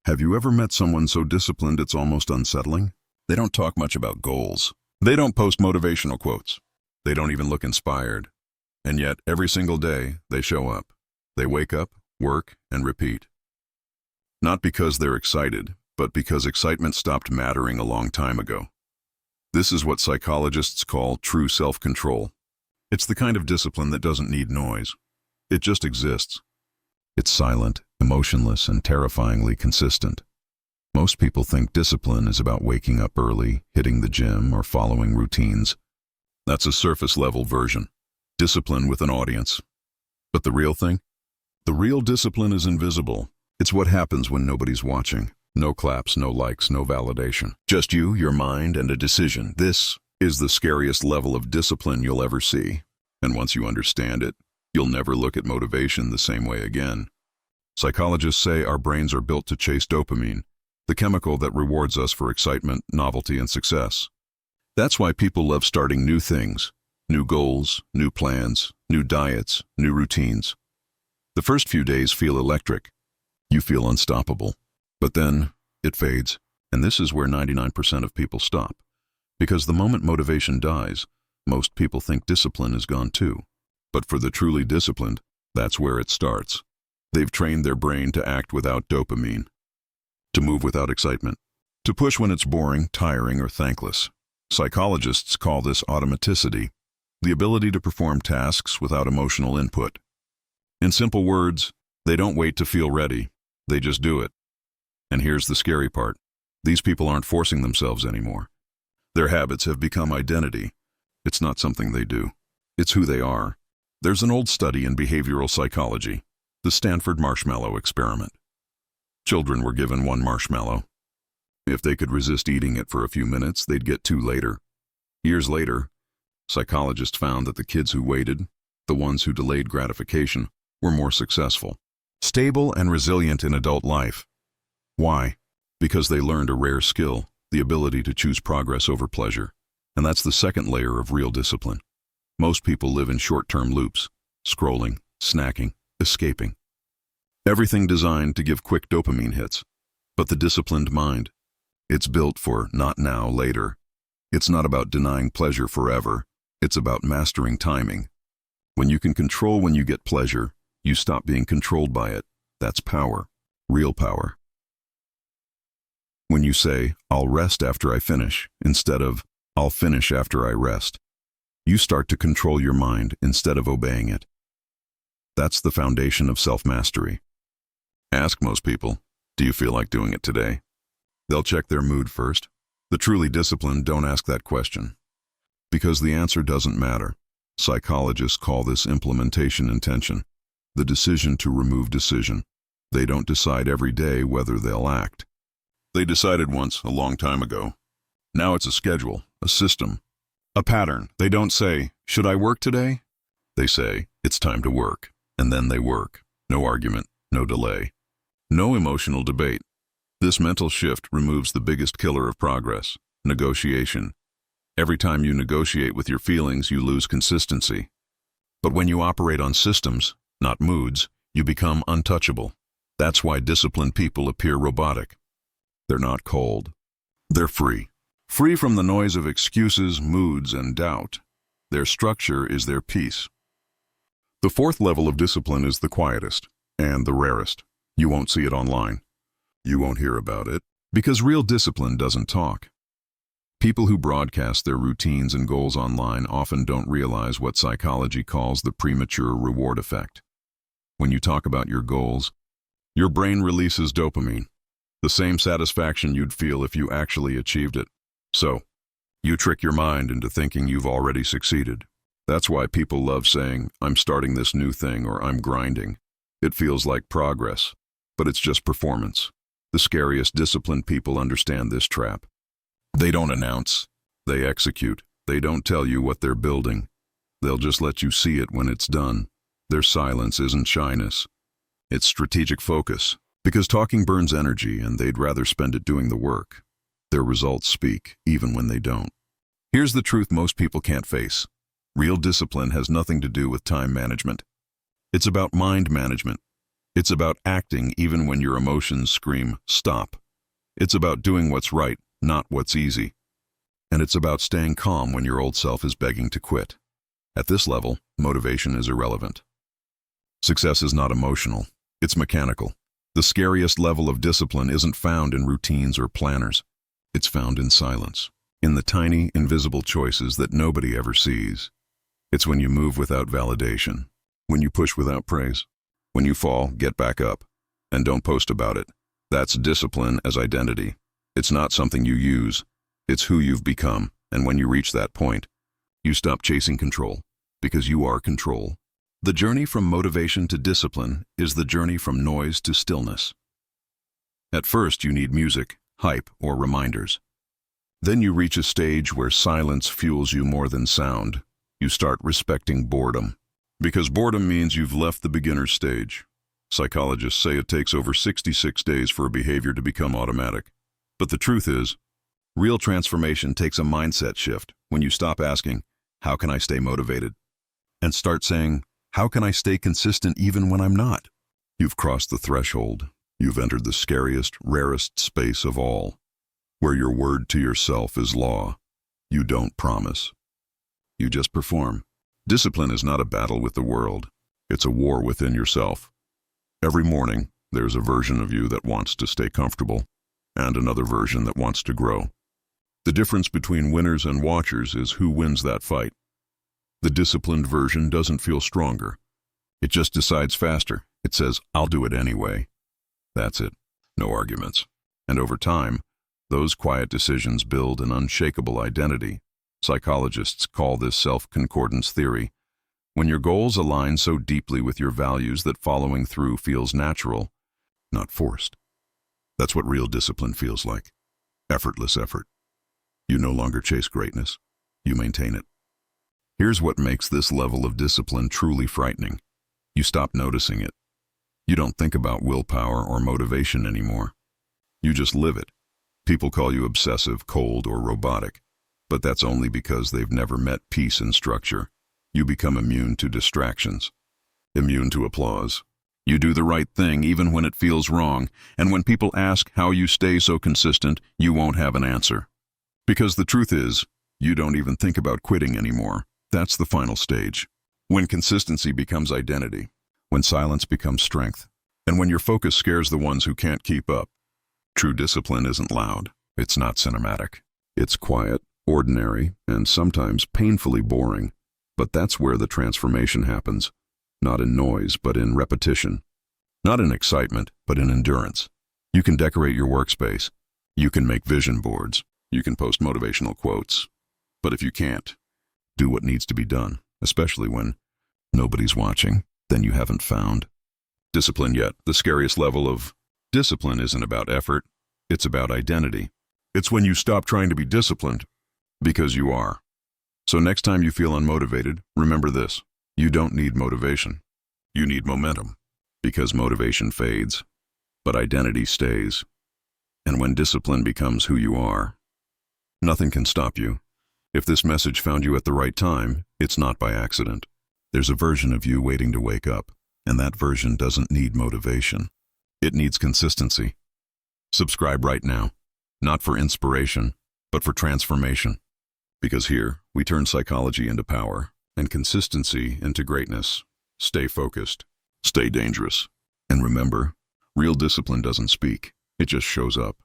Have you ever met someone so disciplined it's almost unsettling? They don't talk much about goals. They don't post motivational quotes. They don't even look inspired. And yet, every single day, they show up. They wake up, work, and repeat. Not because they're excited, but because excitement stopped mattering a long time ago. This is what psychologists call true self-control. It's the kind of discipline that doesn't need noise. It just exists. It's silent, emotionless, and terrifyingly consistent. Most people think discipline is about waking up early, hitting the gym, or following routines. That's a surface-level version. Discipline with an audience. But the real thing? The real discipline is invisible. It's what happens when nobody's watching. No claps, no likes, no validation. Just you, your mind, and a decision. This is the scariest level of discipline you'll ever see. And once you understand it, you'll never look at motivation the same way again. Psychologists say our brains are built to chase dopamine, the chemical that rewards us for excitement, novelty, and success. That's why people love starting new things, new goals, new plans, new diets, new routines. The first few days feel electric. You feel unstoppable. But then, it fades. And this is where 99% of people stop. Because the moment motivation dies, most people think discipline is gone too. But for the truly disciplined, that's where it starts. They've trained their brain to act without dopamine, to move without excitement, to push when it's boring, tiring, or thankless. Psychologists call this automaticity, the ability to perform tasks without emotional input. In simple words, they don't wait to feel ready, they just do it. And here's the scary part. These people aren't forcing themselves anymore. Their habits have become identity. It's not something they do. It's who they are. There's an old study in behavioral psychology, the Stanford marshmallow experiment. Children were given one marshmallow. If they could resist eating it for a few minutes, they'd get two later. Years later, psychologists found that the kids who waited, the ones who delayed gratification, were more successful, stable and resilient in adult life. Why? Because they learned a rare skill, the ability to choose progress over pleasure. And that's the second layer of real discipline. Most people live in short-term loops, scrolling, snacking, escaping. Everything designed to give quick dopamine hits. But the disciplined mind, it's built for not now, later. It's not about denying pleasure forever. It's about mastering timing. When you can control when you get pleasure, you stop being controlled by it. That's power, real power. When you say, I'll rest after I finish, instead of, I'll finish after I rest, you start to control your mind instead of obeying it. That's the foundation of self-mastery. Ask most people, do you feel like doing it today? They'll check their mood first. The truly disciplined don't ask that question. Because the answer doesn't matter. Psychologists call this implementation intention, the decision to remove decision. They don't decide every day whether they'll act. They decided once, a long time ago. Now it's a schedule, a system, a pattern. They don't say, should I work today? They say, it's time to work. And then they work. No argument, no delay. No emotional debate. This mental shift removes the biggest killer of progress, negotiation. Every time you negotiate with your feelings, you lose consistency. But when you operate on systems, not moods, you become untouchable. That's why disciplined people appear robotic. They're not cold. They're free. Free from the noise of excuses, moods, and doubt. Their structure is their peace. The fourth level of discipline is the quietest and the rarest. You won't see it online. You won't hear about it because real discipline doesn't talk. People who broadcast their routines and goals online often don't realize what psychology calls the premature reward effect. When you talk about your goals, your brain releases dopamine, the same satisfaction you'd feel if you actually achieved it. So, you trick your mind into thinking you've already succeeded. That's why people love saying, I'm starting this new thing or I'm grinding. It feels like progress, but it's just performance. The scariest disciplined people understand this trap. They don't announce, they execute. They don't tell you what they're building. They'll just let you see it when it's done. Their silence isn't shyness. It's strategic focus. Because talking burns energy and they'd rather spend it doing the work. Their results speak, even when they don't. Here's the truth most people can't face. Real discipline has nothing to do with time management. It's about mind management. It's about acting even when your emotions scream, stop. It's about doing what's right, not what's easy. And it's about staying calm when your old self is begging to quit. At this level, motivation is irrelevant. Success is not emotional, it's mechanical. The scariest level of discipline isn't found in routines or planners. It's found in silence, in the tiny, invisible choices that nobody ever sees. It's when you move without validation, when you push without praise, when you fall, get back up, and don't post about it. That's discipline as identity. It's not something you use, it's who you've become, and when you reach that point, you stop chasing control, because you are control. The journey from motivation to discipline is the journey from noise to stillness. At first, you need music, hype, or reminders. Then you reach a stage where silence fuels you more than sound. You start respecting boredom. Because boredom means you've left the beginner's stage. Psychologists say it takes over 66 days for a behavior to become automatic. But the truth is, real transformation takes a mindset shift when you stop asking, how can I stay motivated? And start saying, how can I stay consistent even when I'm not? You've crossed the threshold. You've entered the scariest, rarest space of all, where your word to yourself is law. You don't promise. You just perform. Discipline is not a battle with the world. It's a war within yourself. Every morning, there's a version of you that wants to stay comfortable, and another version that wants to grow. The difference between winners and watchers is who wins that fight. The disciplined version doesn't feel stronger. It just decides faster. It says, I'll do it anyway. That's it. No arguments. And over time, those quiet decisions build an unshakable identity. Psychologists call this self-concordance theory. When your goals align so deeply with your values that following through feels natural, not forced. That's what real discipline feels like. Effortless effort. You no longer chase greatness. You maintain it. Here's what makes this level of discipline truly frightening. You stop noticing it. You don't think about willpower or motivation anymore. You just live it. People call you obsessive, cold, or robotic, but that's only because they've never met peace and structure. You become immune to distractions, immune to applause. You do the right thing even when it feels wrong, and when people ask how you stay so consistent, you won't have an answer. Because the truth is, you don't even think about quitting anymore. That's the final stage. When consistency becomes identity, when silence becomes strength, and when your focus scares the ones who can't keep up. True discipline isn't loud. It's not cinematic. It's quiet, ordinary, and sometimes painfully boring. But that's where the transformation happens. Not in noise, but in repetition. Not in excitement, but in endurance. You can decorate your workspace. You can make vision boards. You can post motivational quotes. But if you can't, do what needs to be done, especially when nobody's watching, then you haven't found discipline yet. The scariest level of discipline isn't about effort, it's about identity. It's when you stop trying to be disciplined, because you are. So next time you feel unmotivated, remember this. You don't need motivation. You need momentum. Because motivation fades, but identity stays. And when discipline becomes who you are, nothing can stop you. If this message found you at the right time, it's not by accident. There's a version of you waiting to wake up, and that version doesn't need motivation. It needs consistency. Subscribe right now, not for inspiration, but for transformation. Because here, we turn psychology into power, and consistency into greatness. Stay focused. Stay dangerous. And remember, real discipline doesn't speak. It just shows up.